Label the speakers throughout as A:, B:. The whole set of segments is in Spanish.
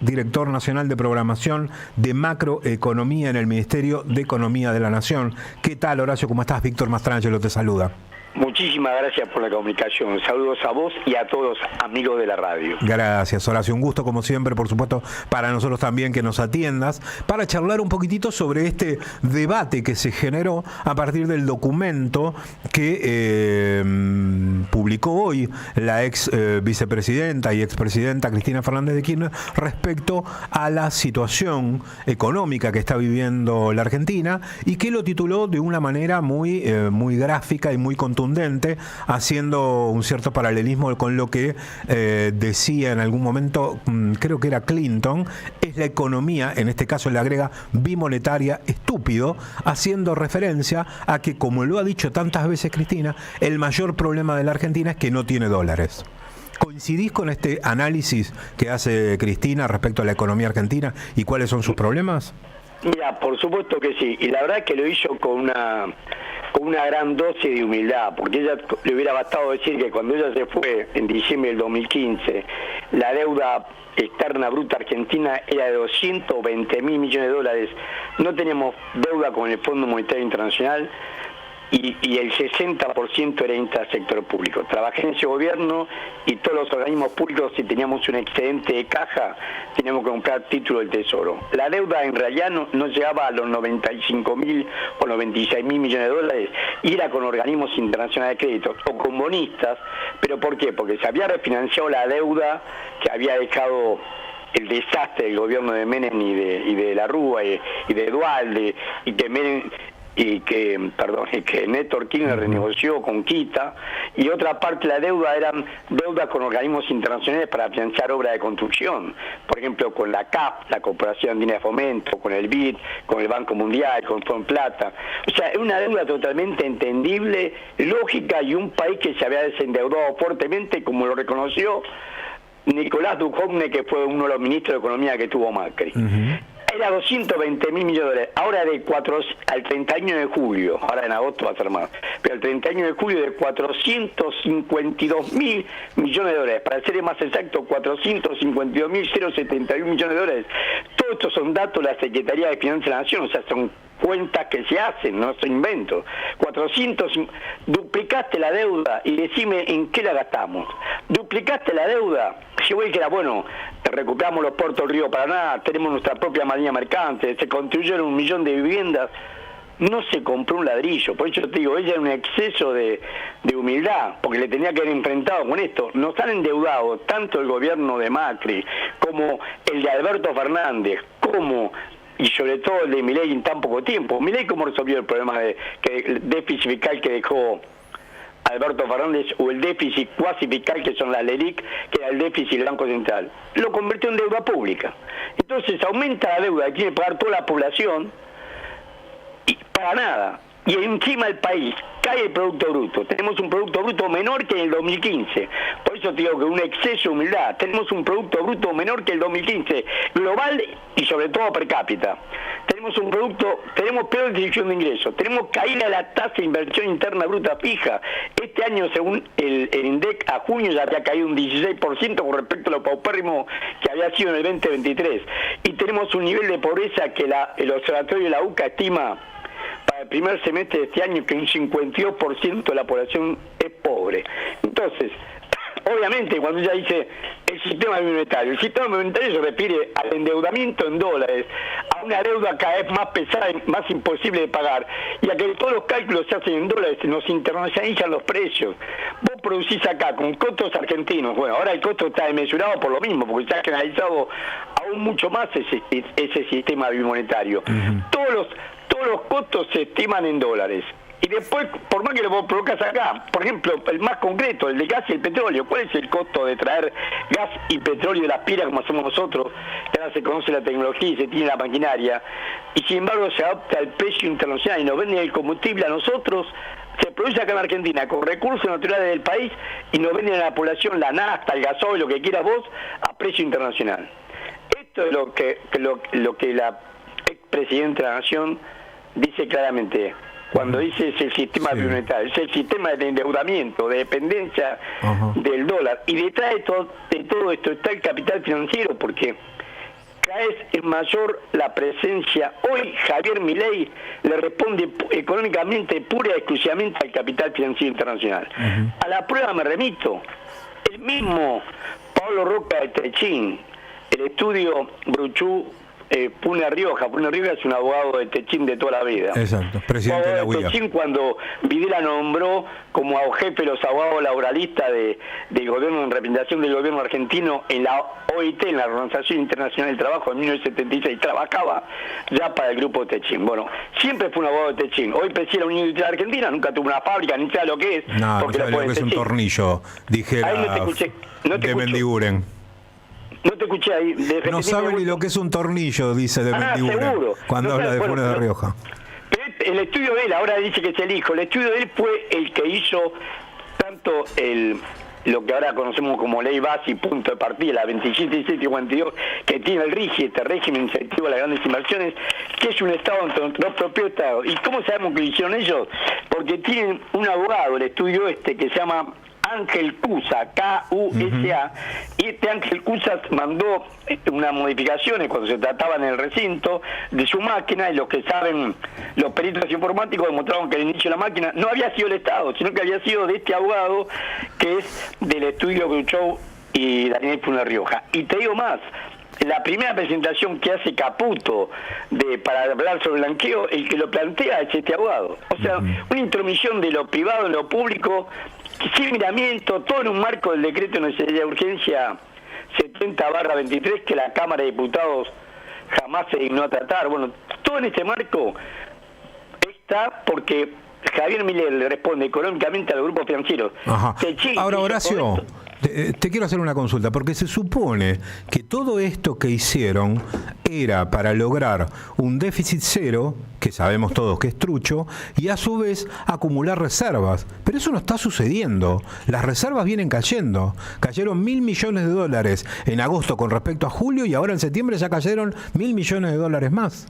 A: director nacional de programación de macroeconomía en el Ministerio de Economía de la Nación. ¿Qué tal, Horacio? ¿Cómo estás? Víctor Mastrangelo te saluda.
B: Muchísimas gracias por la comunicación. Saludos a vos y a todos amigos de la radio.
A: Gracias, Horacio. Un gusto, como siempre, por supuesto, para nosotros también que nos atiendas, para charlar un poquitito sobre este debate que se generó a partir del documento que publicó hoy la ex vicepresidenta y expresidenta Cristina Fernández de Kirchner respecto a la situación económica que está viviendo la Argentina, y que lo tituló de una manera muy gráfica y muy contundente, haciendo un cierto paralelismo con lo que decía en algún momento, creo que era Clinton: es la economía, en este caso le agrega bimonetaria, estúpido, haciendo referencia a que, como lo ha dicho tantas veces Cristina, el mayor problema de la Argentina es que no tiene dólares. ¿Coincidís con este análisis que hace Cristina respecto a la economía argentina y cuáles son sus problemas?
B: Mira, por supuesto que sí, y la verdad es que lo hizo con una gran dosis de humildad, porque ella le hubiera bastado decir que cuando ella se fue en diciembre del 2015, la deuda externa bruta argentina era de 220.000 millones de dólares, no teníamos deuda con el Fondo Monetario Internacional, y el 60% era intrasector público. Trabajé en ese gobierno y todos los organismos públicos, si teníamos un excedente de caja, teníamos que comprar título del Tesoro. La deuda en realidad no llegaba a los 95.000 o 96.000 millones de dólares, y era con organismos internacionales de crédito o con bonistas. ¿Pero por qué? Porque se había refinanciado la deuda que había dejado el desastre del gobierno de Menem y de la Rúa y de Dualde, y que Néstor Kirchner renegoció con Quita, y otra parte de la deuda eran deudas con organismos internacionales para financiar obras de construcción, por ejemplo con la CAF, la Corporación Andina de Fomento, con el BID, con el Banco Mundial, con Fonplata. O sea, es una deuda totalmente entendible, lógica, y un país que se había desendeudado fuertemente, como lo reconoció Nicolás Dujovne, que fue uno de los ministros de Economía que tuvo Macri. Era 220.000 millones de dólares, ahora al 31 de julio, ahora en agosto va a ser más, pero el 31 de julio de 452.000 millones de dólares, para ser más exacto, 452.071 millones de dólares. Todos estos son datos de la Secretaría de Finanzas de la Nación, o sea, son cuentas que se hacen, no son inventos. Duplicaste la deuda y decime en qué la gastamos. Duplicaste la deuda, si voy que era bueno, recuperamos los puertos del río Paraná, tenemos nuestra propia marina mercante, se construyeron 1 millón de viviendas, no se compró un ladrillo. Por eso te digo, ella era un exceso de humildad, porque le tenía que haber enfrentado con esto. Nos han endeudado tanto el gobierno de Macri como el de Alberto Fernández, y sobre todo el de Milei en tan poco tiempo. Milei, ¿cómo resolvió el problema del déficit fiscal que dejó Alberto Fernández, o el déficit cuasi fiscal, que son las LELIC, que era el déficit del Banco Central? Lo convirtió en deuda pública. Entonces aumenta la deuda que tiene que pagar toda la población, y para nada. Y encima el país cae el Producto Bruto. Tenemos un Producto Bruto menor que en el 2015. Por eso te digo que un exceso de humildad. Tenemos un Producto Bruto menor que el 2015, global y sobre todo per cápita. Tenemos peor distribución de ingresos. Tenemos caída de la tasa de inversión interna bruta fija. Este año, según el INDEC, a junio ya había caído un 16% con respecto a lo paupérrimo que había sido en el 2023. Y tenemos un nivel de pobreza que el Observatorio de la UCA estima para el primer semestre de este año que un 52% de la población es pobre. Entonces, obviamente, cuando ella dice el sistema bimonetario se refiere al endeudamiento en dólares, a una deuda cada vez más pesada y más imposible de pagar, y a que todos los cálculos se hacen en dólares, nos internacionalizan los precios. Vos producís acá con costos argentinos, bueno, ahora el costo está desmesurado por lo mismo, porque se ha generalizado aún mucho más ese sistema bimonetario. Todos los costos se estiman en dólares. Y después, por más que lo provocas acá, por ejemplo, el más concreto, el de gas y el petróleo, ¿cuál es el costo de traer gas y petróleo de las piras como hacemos nosotros? Que ahora se conoce la tecnología y se tiene la maquinaria, y sin embargo se adopta el precio internacional y nos venden el combustible a nosotros. Se produce acá en Argentina con recursos naturales del país y nos venden a la población la nafta, el gasoil, lo que quieras vos, a precio internacional. Esto es lo que la expresidenta de la Nación dice claramente. Cuando dice es el sistema bimonetario, es el sistema de endeudamiento, de dependencia del dólar. Y detrás de todo esto está el capital financiero, porque cada vez es mayor la presencia. Hoy Javier Milei le responde económicamente pura y exclusivamente al capital financiero internacional. A la prueba me remito. El mismo Pablo Roca de Techín, el estudio Bruchú Pune Rioja. Pune Rioja es un abogado de Techín de toda la vida.
A: Exacto, presidente de la UIA.
B: Techín, cuando Videla nombró como jefe de los abogados laboralistas del gobierno, en representación del gobierno argentino en la OIT, en la Organización Internacional del Trabajo, en 1976, trabajaba ya para el grupo Techín. Bueno, siempre fue un abogado de Techín. Hoy preside la Unión Industrial Argentina, nunca tuvo una fábrica, ni sabe lo que es.
A: No,
B: porque
A: no sabe lo que es un tornillo, dijera de Mendiguren.
B: No te escuché ahí.
A: No sabe ni lo que es un tornillo, dice de Mendiguren,
B: seguro.
A: cuando habla de Funes de Rioja.
B: Pero el estudio de él, ahora dice que es el hijo, el estudio de él fue el que hizo tanto lo que ahora conocemos como ley base y punto de partida, la 27.752, que tiene el RIGI, este régimen incentivo a las grandes inversiones, que es un Estado entre los propios Estados. ¿Y cómo sabemos que lo hicieron ellos? Porque tienen un abogado, el estudio que se llama Ángel Cusa, K-U-S-A, y este Ángel Cusa mandó unas modificaciones cuando se trataba en el recinto de su máquina, y los que saben, los peritos informáticos demostraron que el inicio de la máquina no había sido el Estado, sino que había sido de este abogado que es del estudio Gruchou y Daniel Pune Rioja. Y te digo más, la primera presentación que hace Caputo para hablar sobre blanqueo, el que lo plantea es este abogado. O sea, una intromisión de lo privado en lo público, sin miramiento, todo en un marco del decreto de necesidad de urgencia 70/23, que la Cámara de Diputados jamás se dignó a tratar. Bueno, todo en este marco está porque Javier Milei le responde económicamente a los grupos financieros.
A: Ahora, Horacio, te quiero hacer una consulta, porque se supone que todo esto que hicieron era para lograr un déficit cero, que sabemos todos que es trucho, y a su vez acumular reservas. Pero eso no está sucediendo. Las reservas vienen cayendo. Cayeron $1.000 millones en agosto con respecto a julio, y ahora en septiembre ya cayeron $1.000 millones más.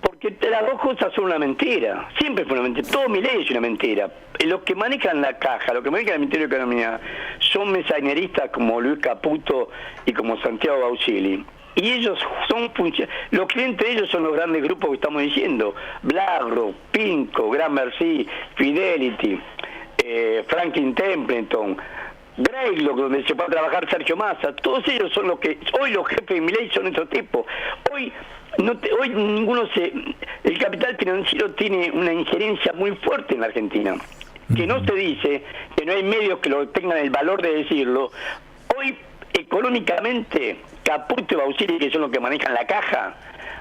B: Porque las dos cosas son una mentira, siempre fue una mentira, todo Milei es una mentira. Los que manejan la caja, los que manejan el Ministerio de Economía, son mesaineristas como Luis Caputo y como Santiago Bausili. Y ellos son los clientes de ellos son los grandes grupos que estamos diciendo: BlackRock, Pinco, Grand Merci, Fidelity, Franklin Templeton, Greylock, donde se puede trabajar Sergio Massa. Todos ellos son los que hoy los jefes de Milei son esos tipos. Hoy ninguno el capital financiero tiene una injerencia muy fuerte en la Argentina, que no se dice, que no hay medios que lo tengan el valor de decirlo. Hoy económicamente Caputo y Bausili, que son los que manejan la caja,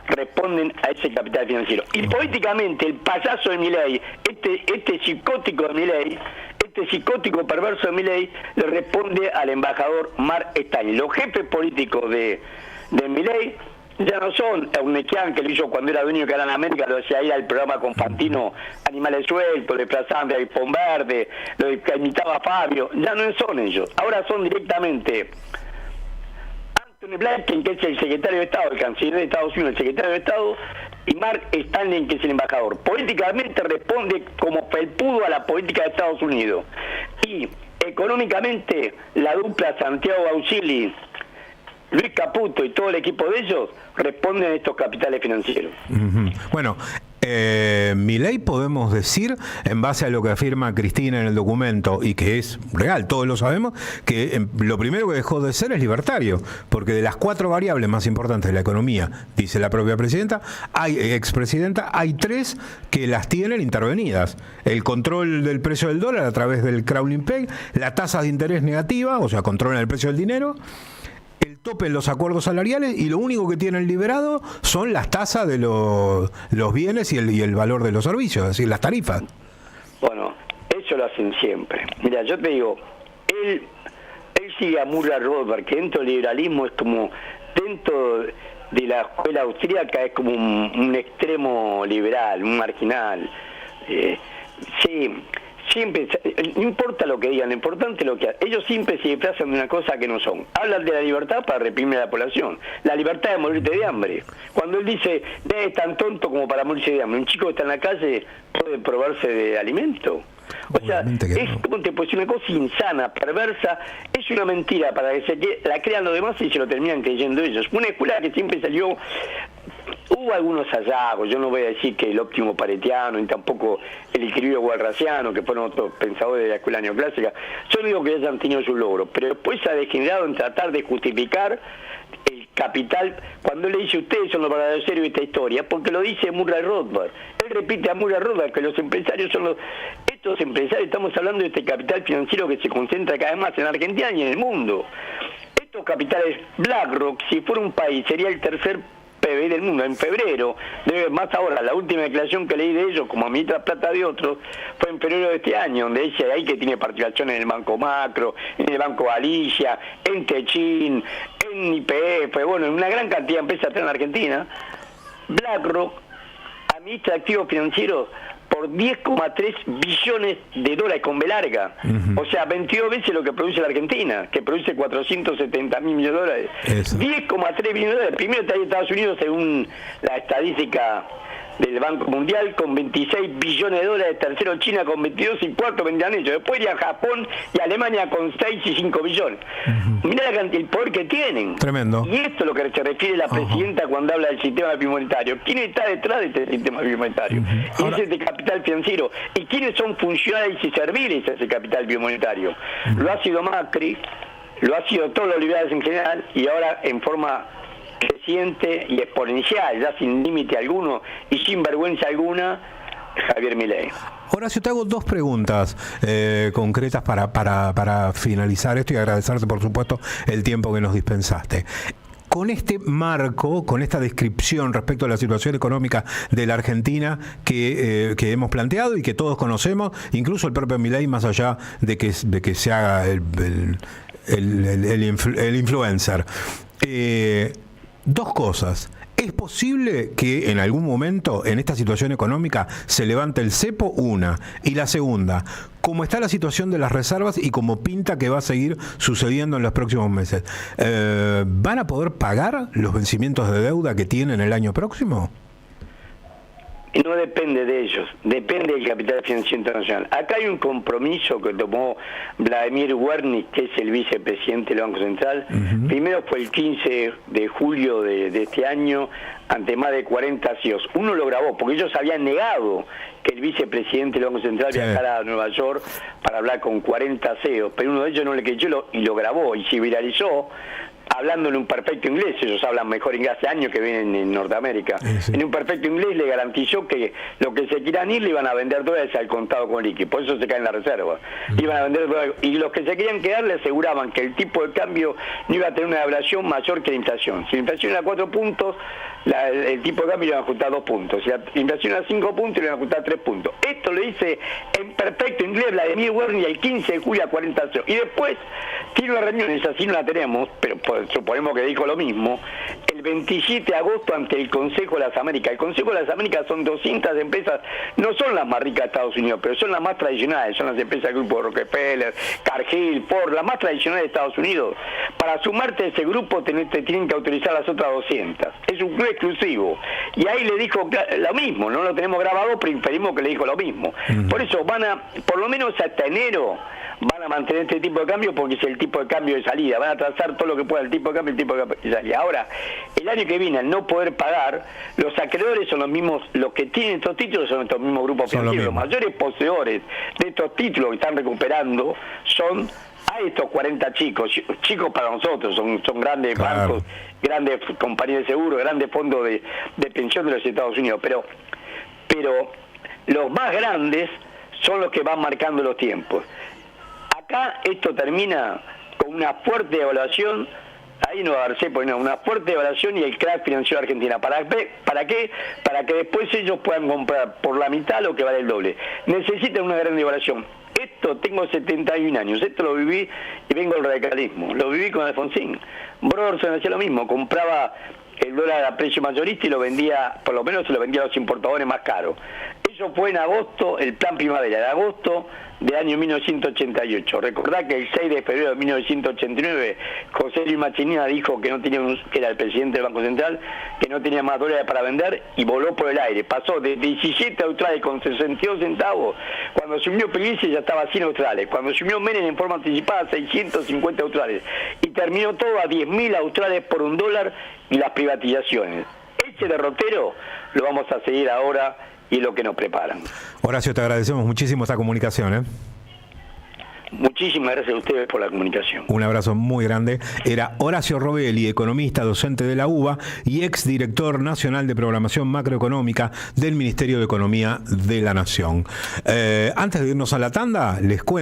B: responden a ese capital financiero. Y políticamente el payaso de Milei, este psicótico de Milei, este psicótico perverso de Milei, le responde al embajador Mark Stein. Los jefes políticos de Milei ya no son Euneikian, que lo hizo cuando era dueño de Canal América, lo hacía ir al programa con Fantino, Animales Sueltos, le desplazaban de Aipón Verde, lo que imitaba a Fabio. Ya no son ellos, ahora son directamente Anthony Blinken, que es el secretario de Estado, el canciller de Estados Unidos, el secretario de Estado, y Mark Stanley, que es el embajador. Políticamente responde como felpudo a la política de Estados Unidos, y económicamente la dupla Santiago Bausili, Luis Caputo y todo el equipo de ellos responden a estos capitales financieros.
A: Bueno, Milei, podemos decir, en base a lo que afirma Cristina en el documento, y que es real, todos lo sabemos, que lo primero que dejó de ser es libertario, porque de las 4 variables más importantes de la economía, dice la propia presidenta, expresidenta, hay 3 que las tienen intervenidas: el control del precio del dólar a través del crawling peg, la tasa de interés negativa, o sea, controlan el precio del dinero, el tope en los acuerdos salariales, y lo único que tienen liberado son las tasas de los bienes y el valor de los servicios, es decir, las tarifas.
B: Bueno, eso lo hacen siempre. Mira, yo te digo, él sigue a Murray Rothbard, que dentro del liberalismo es como, dentro de la escuela austríaca es como un extremo liberal, un marginal. Sí. Siempre, no importa lo que digan, lo importante es lo que hacen. Ellos siempre se disfrazan de una cosa que no son. Hablan de la libertad para reprimir a la población. La libertad de morirte de hambre. Cuando él dice, es tan tonto como para morirse de hambre. Un chico que está en la calle puede probarse de alimento. O sea, es como te puede decir una cosa insana, perversa, es una mentira para que la crean los demás y se lo terminan creyendo ellos. Una escuela que siempre salió, hubo algunos hallazgos, yo no voy a decir que el óptimo paretiano ni tampoco el equilibrio walrasiano, que fueron otros pensadores de la escuela neoclásica, yo no digo que hayan tenido su logro, pero después se ha degenerado en tratar de justificar el capital, cuando le dice ustedes son los verdaderos héroes de esta historia, porque lo dice Murray Rothbard. Él repite a Murray Rothbard que los empresarios son estos empresarios, estamos hablando de este capital financiero que se concentra cada vez más en Argentina y en el mundo. Estos capitales, BlackRock, si fuera un país, sería el tercer PBI del mundo. En febrero, más ahora, la última declaración que leí de ellos, como administra plata de otros, fue en febrero de este año, donde dice ahí que tiene participación en el Banco Macro, en el Banco Galicia, en Techin, en YPF, bueno, en una gran cantidad de empresas en Argentina. BlackRock administra activos financieros por 10,3 billones de dólares con B larga. O sea, 22 veces lo que produce la Argentina, que produce 470 mil millones de dólares. 10,3 billones de dólares. Primero está Estados Unidos, según la estadística del Banco Mundial, con 26 billones de dólares. Tercero China con 22 y cuarto vendrán ellos. Después iría Japón y Alemania con 6 y 5 billones. Mirá el poder que tienen.
A: Tremendo.
B: Y esto es lo que se refiere la presidenta cuando habla del sistema bimonetario. ¿Quién está detrás de este sistema bimonetario? Ahora, ese es de capital financiero. ¿Y quiénes son funcionarios y serviles a ese capital bimonetario? Lo ha sido Macri, lo ha sido todos los liberales en general, y ahora en forma creciente y exponencial, ya sin límite alguno y sin vergüenza alguna, Javier Milei.
A: Horacio, te hago dos preguntas concretas para finalizar esto y agradecerte, por supuesto, el tiempo que nos dispensaste. Con este marco, con esta descripción respecto a la situación económica de la Argentina que hemos planteado y que todos conocemos, incluso el propio Milei, más allá de que se haga el influencer. Dos cosas. ¿Es posible que en algún momento en esta situación económica se levante el cepo? Una. Y la segunda, ¿cómo está la situación de las reservas y cómo pinta que va a seguir sucediendo en los próximos meses? ¿Van a poder pagar los vencimientos de deuda que tienen el año próximo?
B: No depende de ellos, depende del capital financiero internacional. Acá hay un compromiso que tomó Vladimir Wernick, que es el vicepresidente del Banco Central. Primero fue el 15 de julio de este año, ante más de 40 CEOs. Uno lo grabó, porque ellos habían negado que el vicepresidente del Banco Central viajara a Nueva York para hablar con 40 CEOs, pero uno de ellos no le creyó y lo grabó, y se viralizó, hablando en un perfecto inglés. Ellos hablan mejor inglés hace años que vienen en Norteamérica. Sí. En un perfecto inglés le garantizó que lo que se quieran ir le iban a vender dólares al contado con liqui, por eso se caen las reservas. Iban a vender dólares, y los que se querían quedar le aseguraban que el tipo de cambio no iba a tener una devaluación mayor que la inflación. Si la inflación era 4 puntos, el tipo de cambio le iban a ajustar 2 puntos. Si la inflación era 5 puntos, le iban a ajustar 3 puntos. Esto lo dice en perfecto inglés Vladimir Wernick el 15 de julio a 40 CEOs. Y después tiene una reunión, esa sí no la tenemos, pero suponemos que dijo lo mismo, el 27 de agosto ante el Consejo de las Américas. El Consejo de las Américas son 200 empresas, no son las más ricas de Estados Unidos, pero son las más tradicionales, son las empresas del grupo Rockefeller, Cargill, Ford, las más tradicionales de Estados Unidos. Para sumarte a ese grupo te tienen que autorizar las otras 200. Es un club exclusivo. Y ahí le dijo lo mismo, no lo tenemos grabado, pero inferimos que le dijo lo mismo. Por eso van a, por lo menos hasta enero, van a mantener este tipo de cambio porque es el tipo de cambio de salida. Van a trazar todo lo que pueda el tipo de cambio, el tipo de cambio de salida. Ahora, el año que viene, al no poder pagar, los acreedores son los mismos, los que tienen estos títulos son estos mismos grupos financieros. Los mayores poseedores de estos títulos que están recuperando son a estos 40 chicos para nosotros, son grandes bancos, grandes compañías de seguro, grandes fondos de pensión de los Estados Unidos. Pero los más grandes son los que van marcando los tiempos. Acá esto termina con una fuerte devaluación, ahí no va a dar cepo, no, una fuerte devaluación y el crack financiero de Argentina. ¿Para qué? Para que después ellos puedan comprar por la mitad lo que vale el doble. Necesitan una gran devaluación. Esto, tengo 71 años, esto lo viví y vengo del radicalismo, lo viví con Alfonsín. Brorson hacía lo mismo, compraba el dólar a precio mayorista y lo vendía, por lo menos se lo vendía a los importadores más caros. Ellos Eso fue en agosto, el plan primavera, de agosto del año 1988. Recordá que el 6 de febrero de 1989 José Luis Machinina dijo que no tenía que era el presidente del Banco Central, que no tenía más dólares para vender y voló por el aire. Pasó de 17 australes con 62 centavos, cuando asumió Pelici ya estaba a 100 australes, cuando asumió Menem en forma anticipada 650 australes y terminó todo a 10.000 australes por $1 y las privatizaciones. Ese derrotero lo vamos a seguir ahora y es lo que nos preparan.
A: Horacio, te agradecemos muchísimo esta comunicación, ¿eh?
B: Muchísimas gracias a ustedes por la comunicación.
A: Un abrazo muy grande. Era Horacio Robelli, economista, docente de la UBA y exdirector nacional de programación macroeconómica del Ministerio de Economía de la Nación. Antes de irnos a la tanda, les cuento